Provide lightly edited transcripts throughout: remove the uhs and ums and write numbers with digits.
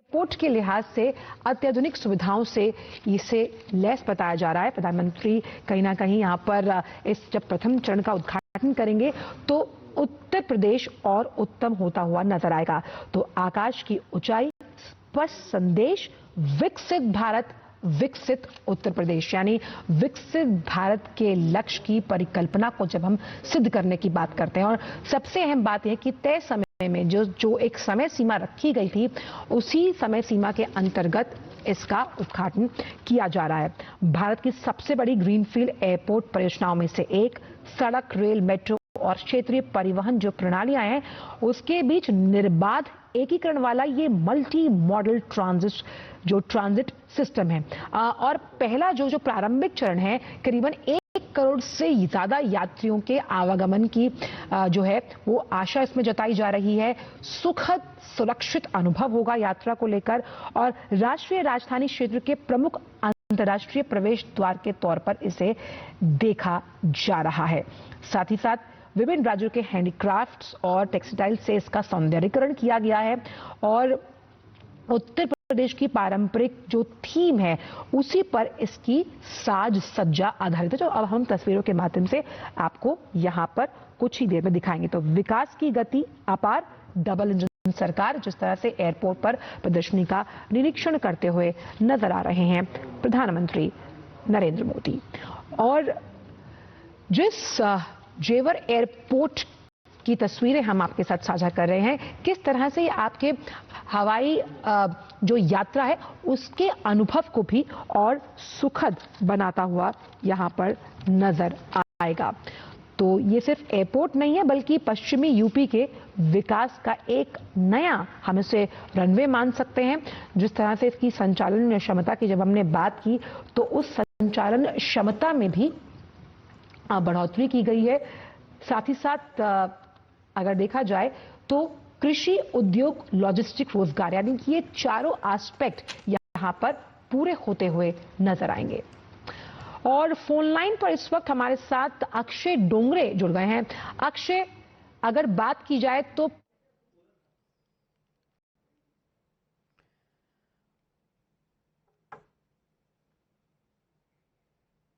Airport के लिहाज से अत्याधुनिक सुविधाओं से इसे लैस बताया जा रहा है। प्रधानमंत्री कहीं ना कहीं यहाँ पर इस जब प्रथम चरण का उद्घाटन करेंगे तो उत्तर प्रदेश और उत्तम होता हुआ नजर आएगा। तो आकाश की ऊंचाई, स्पष्ट संदेश, विकसित भारत, विकसित उत्तर प्रदेश, यानी विकसित भारत के लक्ष्य की परिकल्पना को जब हम सिद्ध करने की बात करते हैं, और सबसे अहम बात यह कि तय समय में जो एक समय सीमा रखी गई थी, उसी समय सीमा के अंतर्गत इसका उद्घाटन किया जा रहा है। भारत की सबसे बड़ी ग्रीनफील्ड एयरपोर्ट परियोजनाओं में से एक, सड़क, रेल, मेट्रो और क्षेत्रीय परिवहन जो प्रणालियां हैं, उसके बीच निर्बाध एकीकरण वाला ये मल्टी मॉडल ट्रांजिट सिस्टम है। और पहला जो प्रारंभिक चरण है, करीबन 1 करोड़ से ज्यादा यात्रियों के आवागमन की जो है वो आशा इसमें जताई जा रही है। सुखद, सुरक्षित अनुभव होगा यात्रा को लेकर, और राष्ट्रीय राजधानी क्षेत्र के प्रमुख अंतर्राष्ट्रीय प्रवेश द्वार के तौर पर इसे देखा जा रहा है। साथ ही साथ विभिन्न राज्यों के हैंडीक्राफ्ट्स और टेक्सटाइल से इसका सौंदर्यीकरण किया गया है, और उत्तर प्रदेश की पारंपरिक जो थीम है उसी पर इसकी साज सज्जा आधारित है, जो अब हम तस्वीरों के माध्यम से आपको यहां पर कुछ ही देर में दिखाएंगे। तो विकास की गति अपार, डबल इंजन सरकार, जिस तरह से एयरपोर्ट पर प्रदर्शनी का निरीक्षण करते हुए नजर आ रहे हैं प्रधानमंत्री नरेंद्र मोदी। और जिस जेवर एयरपोर्ट की तस्वीरें हम आपके साथ साझा कर रहे हैं, किस तरह से आपके हवाई जो यात्रा है उसके अनुभव को भी और सुखद बनाता हुआ यहां पर नजर आएगा। तो ये सिर्फ एयरपोर्ट नहीं है, बल्कि पश्चिमी यूपी के विकास का एक नया, हम इसे रनवे मान सकते हैं। जिस तरह से इसकी संचालन क्षमता की जब हमने बात की, तो उस संचालन क्षमता में भी बढ़ोतरी की गई है। साथ ही साथ अगर देखा जाए तो कृषि, उद्योग, लॉजिस्टिक, रोजगार, यानी कि ये चारों एस्पेक्ट यहां पर पूरे होते हुए नजर आएंगे। और फोन लाइन पर इस वक्त हमारे साथ अक्षय डोंगरे जुड़ गए हैं। अक्षय, अगर बात की जाए तो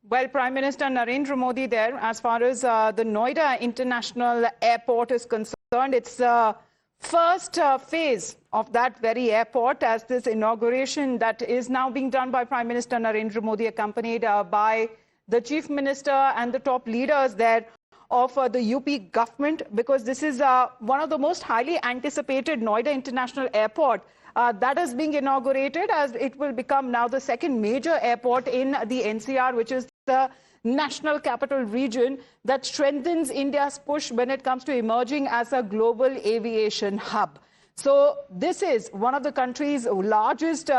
Well, Prime Minister Narendra Modi there, as far as the Noida International Airport is concerned, it's the first phase of that very airport, as this inauguration that is now being done by Prime Minister Narendra Modi, accompanied by the Chief Minister and the top leaders there of the UP government, because this is one of the most highly anticipated Noida International Airport that is being inaugurated, as it will become now the second major airport in the NCR, which is the National Capital Region, that strengthens India's push when it comes to emerging as a global aviation hub. So this is one of the country's largest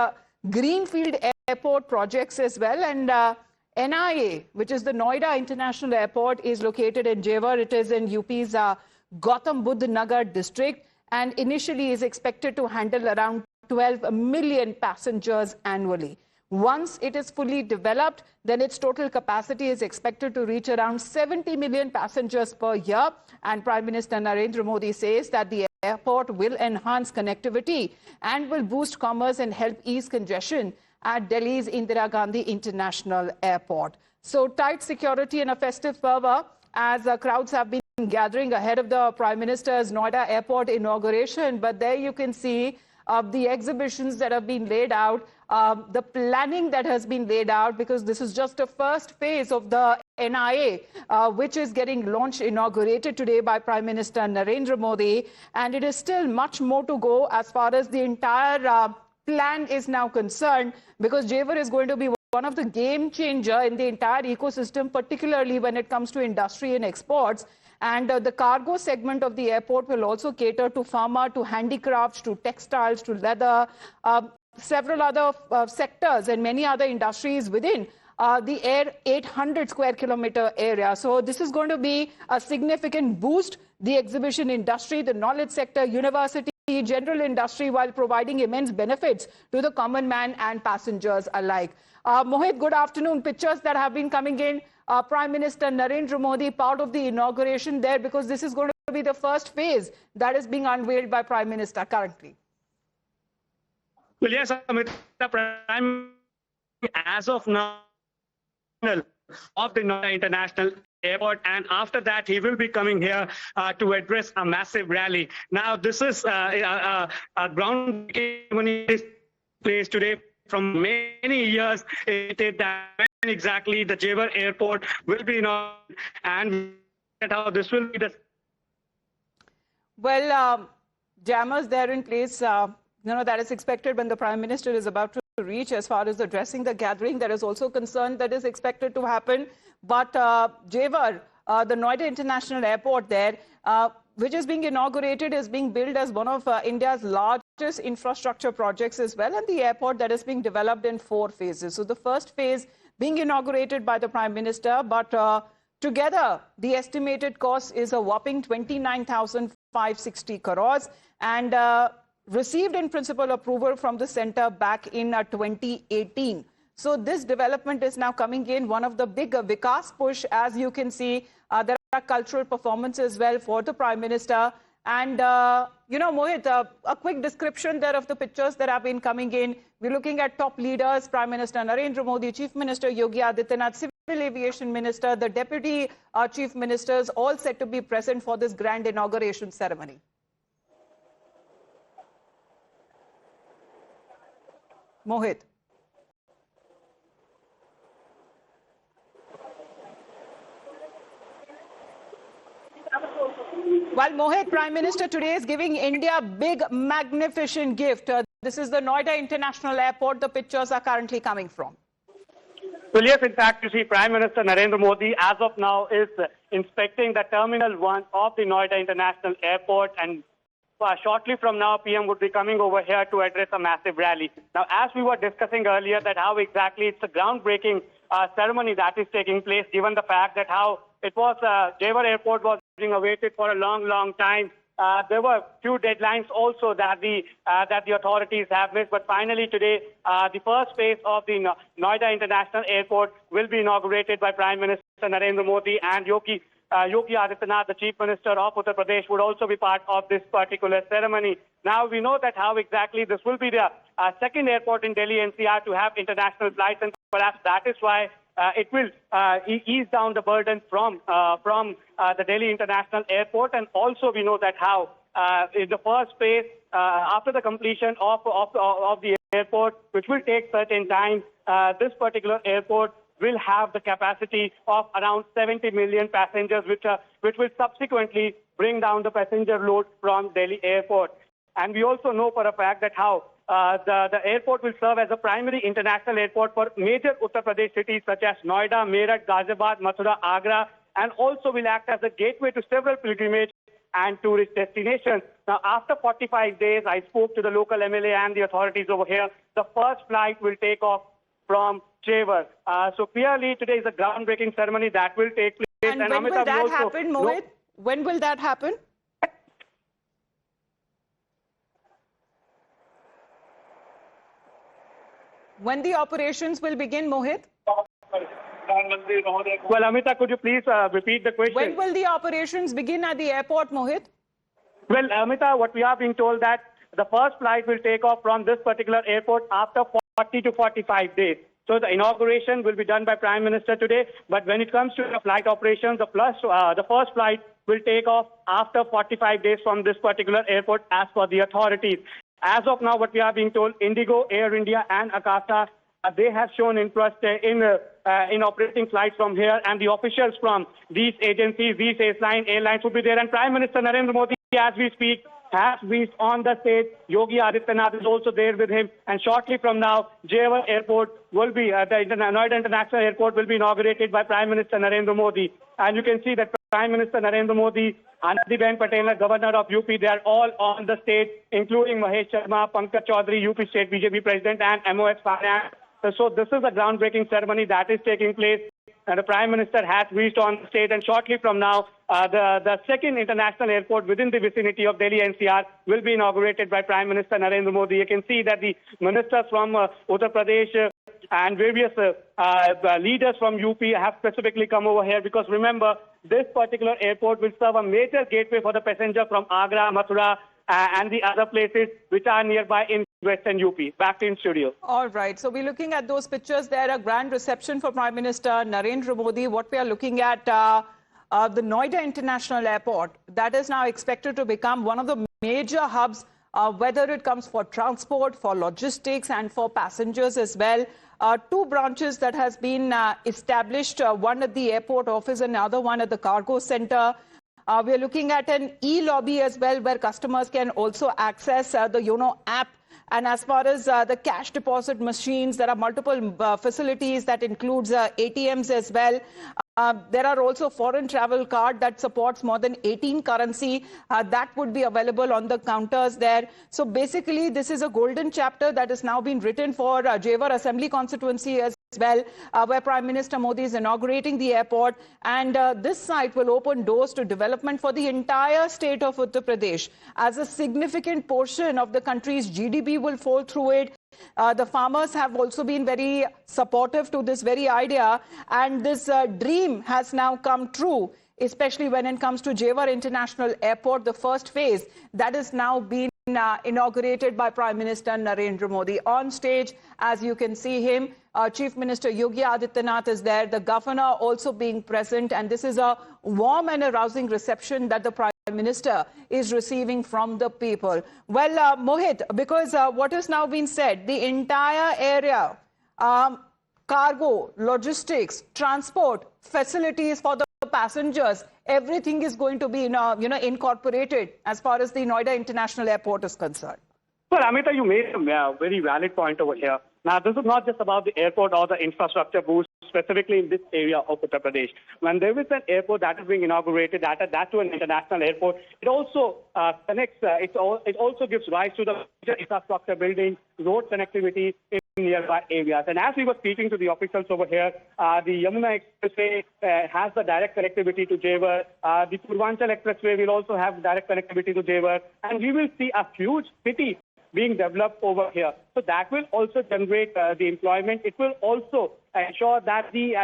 greenfield airport projects as well. And NIA, which is the Noida International Airport, is located in Jewar. It is in UP's Gautam Buddha Nagar district, and initially is expected to handle around 12 million passengers annually. Once it is fully developed, then its total capacity is expected to reach around 70 million passengers per year. And Prime Minister Narendra Modi says that the airport will enhance connectivity and will boost commerce and help ease congestion at Delhi's Indira Gandhi International Airport. So tight security and a festive fervor as crowds have been gathering ahead of the Prime Minister's Noida Airport inauguration. But there you can see the exhibitions that have been laid out, the planning that has been laid out, because this is just the first phase of the NIA, which is getting launched, inaugurated today by Prime Minister Narendra Modi. And it is still much more to go as far as the entire plan is now concerned, because Jewar is going to be one of the game changer in the entire ecosystem, particularly when it comes to industry and exports. And the cargo segment of the airport will also cater to pharma, to handicrafts, to textiles, to leather, several other sectors and many other industries within the 800 square kilometer area. So this is going to be a significant boost. The exhibition industry, the knowledge sector, university, general industry, while providing immense benefits to the common man and passengers alike. Mohit, good afternoon. Pictures that have been coming in. Prime Minister Narendra Modi, part of the inauguration there, because this is going to be the first phase that is being unveiled by Prime Minister currently. Well, yes, Amit, the Prime as of now of the Noida International Airport, and after that he will be coming here to address a massive rally. Now, this is a groundbreaking ceremony place today. From many years, it is that when exactly the Jewar Airport will be inaugurated, and how this will be the. Well, jammers there in place. That is expected when the Prime Minister is about to reach. As far as addressing the gathering, there is also concern that is expected to happen. But Jewar, the Noida International Airport there, which is being inaugurated, is being built as one of India's largest infrastructure projects as well, and the airport that is being developed in 4 phases. So the first phase being inaugurated by the Prime Minister, but together the estimated cost is a whopping 29,560 crores, and received in principle approval from the centre back in 2018. So this development is now coming in, one of the big Vikas push. As you can see, there are cultural performances as well for the Prime Minister. And, Mohit, a quick description there of the pictures that have been coming in. We're looking at top leaders, Prime Minister Narendra Modi, Chief Minister Yogi Adityanath, Civil Aviation Minister, the Deputy Chief Ministers, all set to be present for this grand inauguration ceremony. Mohit. While Mohit, Prime Minister today is giving India a big, magnificent gift. This is the Noida International Airport the pictures are currently coming from. Well, yes, in fact, you see, Prime Minister Narendra Modi, as of now, is inspecting the Terminal 1 of the Noida International Airport, and shortly from now, PM would be coming over here to address a massive rally. Now, as we were discussing earlier, that how exactly it's a groundbreaking ceremony that is taking place, given the fact that how it was, Jewar Airport was being awaited for a long, long time. There were few deadlines also that the authorities have missed, but finally today, the first phase of the Noida International Airport will be inaugurated by Prime Minister Narendra Modi, and Yogi Adityanath, the Chief Minister of Uttar Pradesh, would also be part of this particular ceremony. Now, we know that how exactly this will be the second airport in Delhi NCR to have international flights, and perhaps that is why it will ease down the burden from the Delhi International Airport. And also we know that how in the first phase, after the completion of the airport, which will take certain time, this particular airport will have the capacity of around 70 million passengers, which will subsequently bring down the passenger load from Delhi Airport. And we also know for a fact that how the airport will serve as a primary international airport for major Uttar Pradesh cities such as Noida, Meerut, Ghaziabad, Mathura, Agra, and also will act as a gateway to several pilgrimage and tourist destinations. Now, after 45 days, I spoke to the local MLA and the authorities over here. The first flight will take off from Jewar. So clearly, today is a groundbreaking ceremony that will take place. And when will that happen, Mohit? When will that happen? When the operations will begin, Mohit? Well, Amita, could you please repeat the question? When will the operations begin at the airport, Mohit? Well, Amita, what we are being told that the first flight will take off from this particular airport after 40 to 45 days. So the inauguration will be done by Prime Minister today. But when it comes to the flight operations, the first flight will take off after 45 days from this particular airport as per the authorities. As of now, what we are being told, Indigo, Air India and Akasa, they have shown interest in operating flights from here, and the officials from these agencies, these airlines will be there. And Prime Minister Narendra Modi, as we speak, has reached on the stage. Yogi Adityanath is also there with him. And shortly from now, Jewar Airport will be, the Noida International Airport will be inaugurated by Prime Minister Narendra Modi. And you can see that Prime Minister Narendra Modi, Anandiben Patel, Governor of UP, they are all on the stage, including Mahesh Sharma, Pankaj Chaudhary, UP State BJP President, and MOS Finance. So this is a groundbreaking ceremony that is taking place. And the Prime Minister has reached on the stage, and shortly from now, the second international airport within the vicinity of Delhi NCR will be inaugurated by Prime Minister Narendra Modi. You can see that the ministers from Uttar Pradesh and various leaders from UP have specifically come over here, because remember, this particular airport will serve a major gateway for the passenger from Agra, Mathura, and the other places which are nearby in Western UP. Back to in studio. All right. So we're looking at those pictures there, a grand reception for Prime Minister Narendra Modi. What we are looking at, the Noida International Airport, that is now expected to become one of the major hubs, whether it comes for transport, for logistics, and for passengers as well. Two branches that has been established, one at the airport office and another one at the cargo center. We are looking at an e-lobby as well, where customers can also access the YONO app. And as far as the cash deposit machines, there are multiple facilities that includes ATMs as well. There are also foreign travel card that supports more than 18 currency that would be available on the counters there. So basically, this is a golden chapter that has now been written for Jewar Assembly constituency as well, where Prime Minister Modi is inaugurating the airport. And this site will open doors to development for the entire state of Uttar Pradesh, as a significant portion of the country's GDP will flow through it. The farmers have also been very supportive to this very idea, and this dream has now come true, especially when it comes to Jewar International Airport, the first phase that is now being inaugurated by Prime Minister Narendra Modi. On stage, as you can see him, Chief Minister Yogi Adityanath is there, the governor also being present, and this is a warm and a rousing reception that the Prime Minister is receiving from the people. Well, Mohit, because what has now been said, the entire area, cargo, logistics, transport, facilities for the passengers, everything is going to be incorporated as far as the Noida International Airport is concerned. Well, Amita, you made a very valid point over here. Now, this is not just about the airport or the infrastructure boost, specifically in this area of Uttar Pradesh. When there is an airport that is being inaugurated, that to an international airport, it also connects, it also gives rise to the major infrastructure building, road connectivity in nearby areas. And as we were speaking to the officials over here, the Yamuna Expressway has the direct connectivity to Jewar. The Purvanchal Expressway will also have direct connectivity to Jewar. And we will see a huge city being developed over here. So that will also generate the employment. It will also ensure that the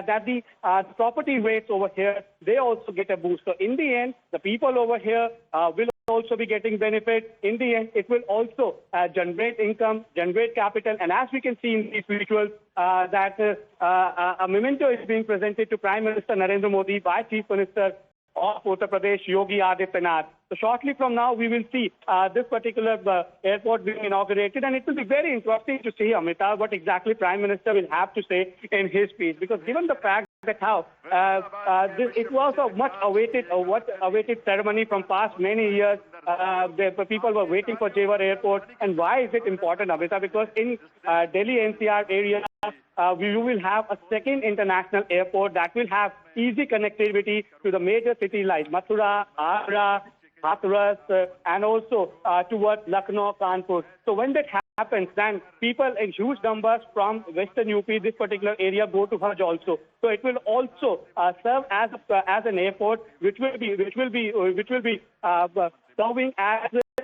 property rates over here, they also get a boost. So in the end, the people over here will also be getting benefit. In the end, it will also generate income, generate capital. And as we can see in these visuals, that a memento is being presented to Prime Minister Narendra Modi by Chief Minister of Uttar Pradesh, Yogi Adityanath. So shortly from now, we will see this particular airport being inaugurated, and it will be very interesting to see, Amita, what exactly Prime Minister will have to say in his speech. Because given the fact that how it was a much awaited ceremony from past many years, the people were waiting for Jewar Airport. And why is it important, Amita? Because in Delhi NCR area, we will have a second international airport that will have easy connectivity to the major cities like Mathura, Agra, Hathras, and also towards Lucknow, Kanpur. So when that happens, then people in huge numbers from Western UP, this particular area, go to Hajj also. So it will also serve as an airport, which will be serving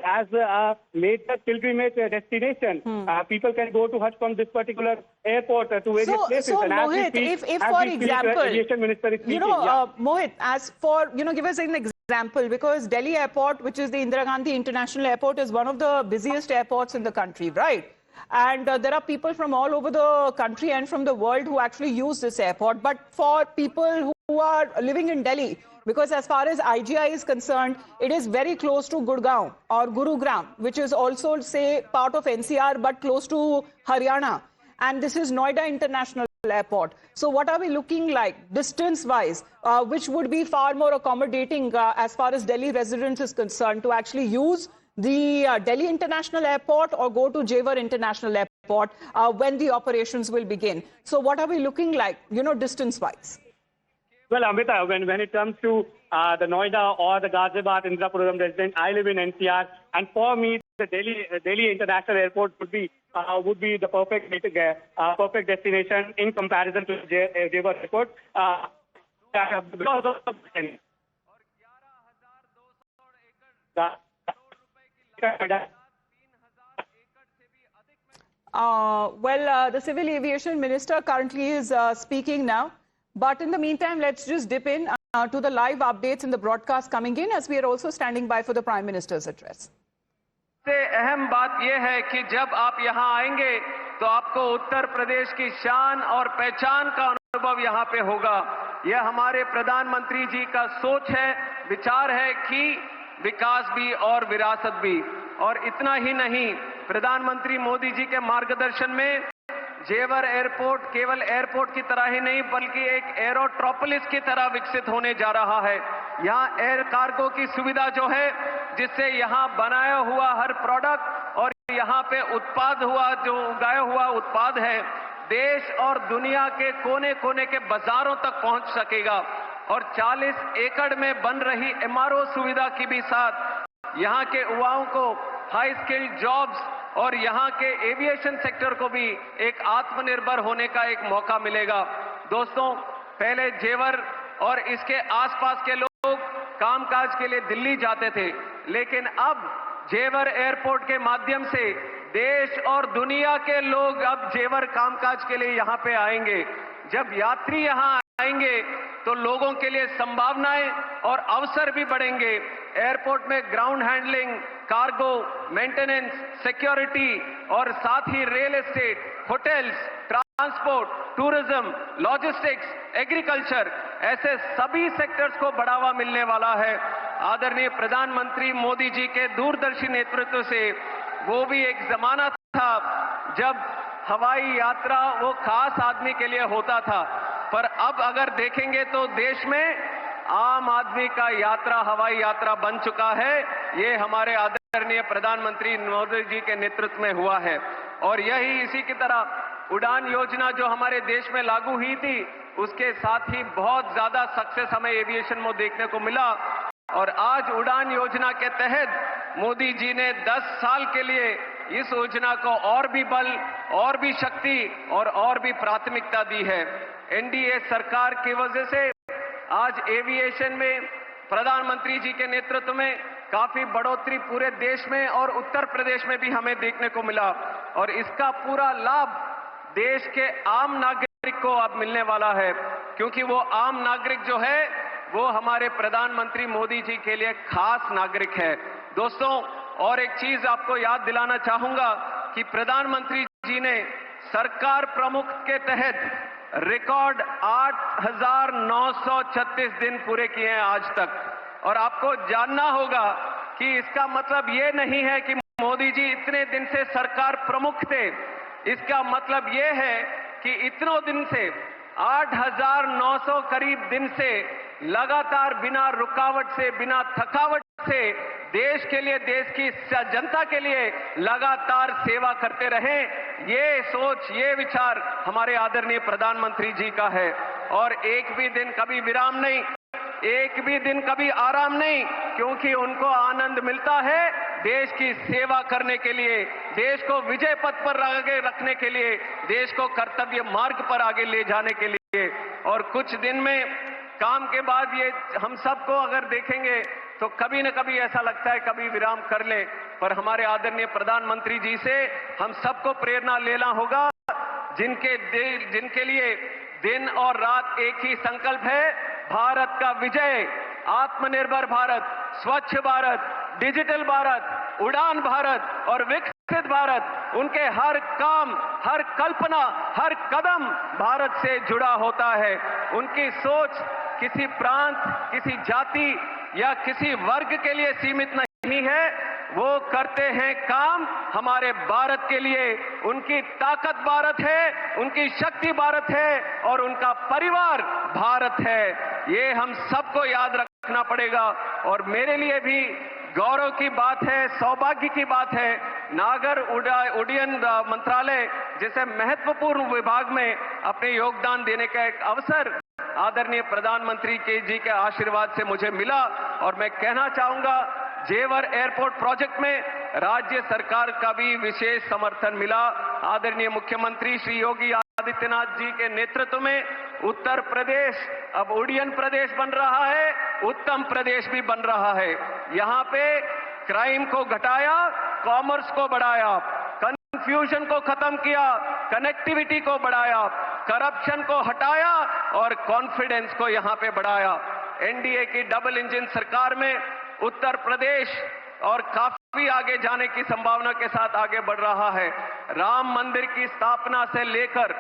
as a major pilgrimage destination. People can go to Hajj from this particular airport to various places. So and Mohit, if for example, aviation minister is speaking, Mohit, as for, give us an example, because Delhi Airport, which is the Indira Gandhi International Airport, is one of the busiest airports in the country, right? And there are people from all over the country and from the world who actually use this airport. But for people who are living in Delhi, because as far as IGI is concerned, it is very close to Gurgaon or Gurugram, which is also, say, part of NCR, but close to Haryana. And this is Noida International Airport. So what are we looking like distance-wise, which would be far more accommodating as far as Delhi residents is concerned, to actually use the Delhi International Airport or go to Jewar International Airport when the operations will begin? So what are we looking like, distance-wise? Well, Amita, when it comes to the Noida or the Ghaziabad Indirapuram resident, I live in NCR, and for me, the Delhi International Airport would be the perfect destination in comparison to Jewar Airport. Because of the Civil Aviation Minister currently is speaking now. But in the meantime, let's just dip in to the live updates in the broadcast coming in, as we are also standing by for the Prime Minister's address. सबसे अहम बात यह है कि जब आप यहां आएंगे तो आपको उत्तर प्रदेश की शान और पहचान का अनुभव यहां पे होगा। यह हमारे प्रधानमंत्री जी का सोच है, विचार है कि विकास भी और विरासत भी। और इतना ही नहीं, प्रधानमंत्री मोदी जी के मार्गदर्शन में जेवर एयरपोर्ट केवल एयरपोर्ट की तरह ही नहीं बल्कि एक एरोट्रोपोलिस की तरह विकसित होने जा रहा है। यहाँ एयर कार्गो की सुविधा जो है, जिससे यहाँ बनाया हुआ हर प्रोडक्ट और यहाँ पे उत्पाद हुआ जो उगाया हुआ उत्पाद है, देश और दुनिया के कोने कोने के बाजारों तक पहुंच सकेगा। और 40 एकड़ में बन रही एमआरओ सुविधा की भी साथ यहाँ के युवाओं को हाई स्किल्ड जॉब्स और यहाँ के एविएशन सेक्टर को भी एक आत्मनिर्भर होने का एक मौका मिलेगा। दोस्तों, पहले जेवर और इसके आसपास के लोग कामकाज के लिए दिल्ली जाते थे, लेकिन अब जेवर एयरपोर्ट के माध्यम से देश और दुनिया के लोग अब जेवर कामकाज के लिए यहाँ पे आएंगे। जब यात्री यहाँ आएंगे तो लोगों के लिए संभावनाएं और अवसर भी बढ़ेंगे। एयरपोर्ट में ground handling, cargo, maintenance, security और साथ ही real estate, hotels, transport, tourism, logistics, agriculture, ऐसे सभी सेक्टर्स को बढ़ावा मिलने वाला है। आदरणीय प्रधानमंत्री मोदी जी के दूरदर्शी नेतृत्व से वो भी एक जमाना था जब हवाई यात्रा वो खास आदमी के लिए होता था, पर अब अगर देखेंगे तो देश में आम आदमी का यात्रा हवाई यात्रा बन चुका है। ये हमारे आदरणीय प्रधानमंत्री मोदी जी के नेतृत्व में हुआ है। और यही इसी की तरह उड़ान योजना जो हमारे देश में लागू हुई थी, उसके साथ ही बहुत ज्यादा सक्सेस हमें एविएशन में देखने को मिला। और आज उड़ान योजना के तहत मोदी जी ने 10 साल के लिए इस योजना को और भी बल, और भी शक्ति और भी प्राथमिकता दी है। एनडीए सरकार की वजह से आज एविएशन में प्रधानमंत्री जी के नेतृत्व में काफी बढ़ोतरी पूरे देश में और उत्तर प्रदेश में भी हमें देखने को मिला। और इसका पूरा लाभ देश के आम नागरिक को अब मिलने वाला है, क्योंकि वो आम नागरिक जो है वो हमारे प्रधानमंत्री मोदी जी के लिए खास नागरिक है। दोस्तों, और एक चीज आपको याद दिलाना चाहूंगा कि प्रधानमंत्री जी ने सरकार प्रमुख के तहत रिकॉर्ड 8,936 दिन पूरे किए हैं आज तक। और आपको जानना होगा कि इसका मतलब ये नहीं है कि मोदी जी इतने दिन से सरकार प्रमुख थे। इसका मतलब ये है कि इतनों दिन से 8,900 करीब दिन से लगातार बिना रुकावट से, बिना थकावट से देश के लिए, देश की जनता के लिए लगातार सेवा करते रहे। ये सोच, ये विचार हमारे आदरणीय प्रधानमंत्री जी का है। और एक भी दिन कभी विराम नहीं, एक भी दिन कभी आराम नहीं, क्योंकि उनको आनंद मिलता है देश की सेवा करने के लिए, देश को विजय पथ पर आगे रखने के लिए, देश को कर्तव्य मार्ग पर आगे ले जाने के लिए। और कुछ दिन में काम के बाद ये हम सबको अगर देखेंगे तो कभी न कभी ऐसा लगता है कभी विराम कर ले, पर हमारे आदरणीय प्रधानमंत्री जी से हम सबको प्रेरणा लेना होगा, जिनके लिए दिन और रात एक ही संकल्प है, भारत का विजय, आत्मनिर्भर भारत, स्वच्छ भारत, डिजिटल भारत, उड़ान भारत और विकसित भारत। उनके हर काम, हर कल्पना, हर कदम भारत से जुड़ा होता है। उनकी सोच किसी प्रांत, किसी जाति या किसी वर्ग के लिए सीमित नहीं है। वो करते हैं काम हमारे भारत के लिए। उनकी ताकत भारत है, उनकी शक्ति भारत है और उनका परिवार भारत है। ये हम सबको याद रखना पड़ेगा। और मेरे लिए भी गौरव की बात है, सौभाग्य की बात है, नागर उड्डयन मंत्रालय जैसे महत्वपूर्ण विभाग में अपने योगदान देने का एक अवसर आदरणीय प्रधानमंत्री जी के आशीर्वाद से मुझे मिला। और मैं कहना चाहूंगा, जेवर एयरपोर्ट प्रोजेक्ट में राज्य सरकार का भी विशेष समर्थन मिला। आदरणीय मुख्यमंत्री श्री योगी आदित्यनाथ जी के नेतृत्व में उत्तर प्रदेश अब उड्डयन प्रदेश बन रहा है, उत्तम प्रदेश भी बन रहा है। यहाँ पे क्राइम को घटाया, कॉमर्स को बढ़ाया, कंफ्यूजन को खत्म किया, कनेक्टिविटी को बढ़ाया, करप्शन को हटाया और कॉन्फिडेंस को यहाँ पे बढ़ाया। एनडीए की डबल इंजन सरकार में उत्तर प्रदेश और काफी आगे जाने की संभावना के साथ आगे बढ़ रहा है। राम मंदिर की स्थापना से लेकर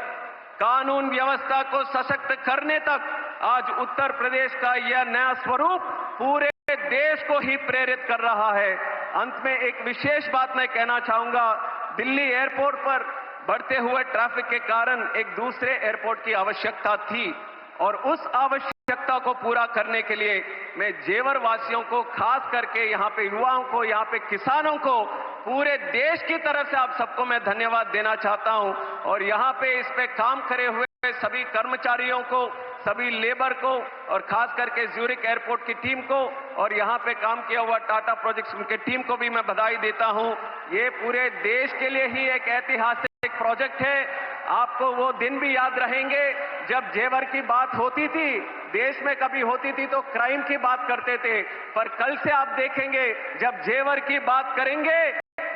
कानून व्यवस्था को सशक्त करने तक आज उत्तर प्रदेश का यह नया स्वरूप पूरे देश को ही प्रेरित कर रहा है। अंत में एक विशेष बात मैं कहना चाहूंगा, दिल्ली एयरपोर्ट पर बढ़ते हुए ट्रैफिक के कारण एक दूसरे एयरपोर्ट की आवश्यकता थी और उस आवश्यकता को पूरा करने के लिए मैं जेवर वासियों को, खास करके यहाँ पे युवाओं को, यहाँ पे किसानों को, पूरे देश की तरफ से आप सबको मैं धन्यवाद देना चाहता हूं और यहाँ पे इस पे काम करे हुए सभी कर्मचारियों को, सभी लेबर को और खास करके ज्यूरिक एयरपोर्ट की टीम को और यहाँ पे काम किया हुआ टाटा प्रोजेक्ट्स की टीम को भी मैं बधाई देता हूं। ये पूरे देश के लिए ही एक ऐतिहासिक प्रोजेक्ट है। आपको वो दिन भी याद रहेंगे जब जेवर की बात होती थी, देश में कभी होती थी तो क्राइम की बात करते थे, पर कल से आप देखेंगे जब जेवर की बात करेंगे,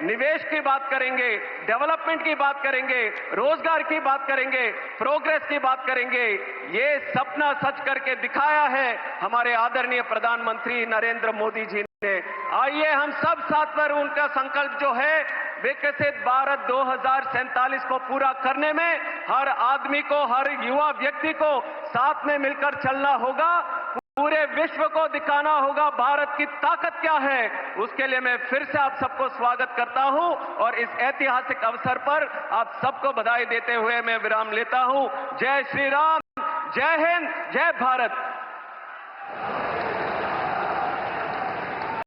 निवेश की बात करेंगे, डेवलपमेंट की बात करेंगे, रोजगार की बात करेंगे, प्रोग्रेस की बात करेंगे। ये सपना सच करके दिखाया है हमारे आदरणीय प्रधानमंत्री नरेंद्र मोदी जी ने। आइए हम सब साथ में उनका संकल्प जो है विकसित भारत 2047 को पूरा करने में हर आदमी को, हर युवा व्यक्ति को साथ में मिलकर चलना होगा। पूरे विश्व को दिखाना होगा भारत की ताकत क्या है। उसके लिए मैं फिर से आप सबको स्वागत करता हूं और इस ऐतिहासिक अवसर पर आप सबको बधाई देते हुए मैं विराम लेता हूं। जय श्री राम, जय हिंद, जय भारत।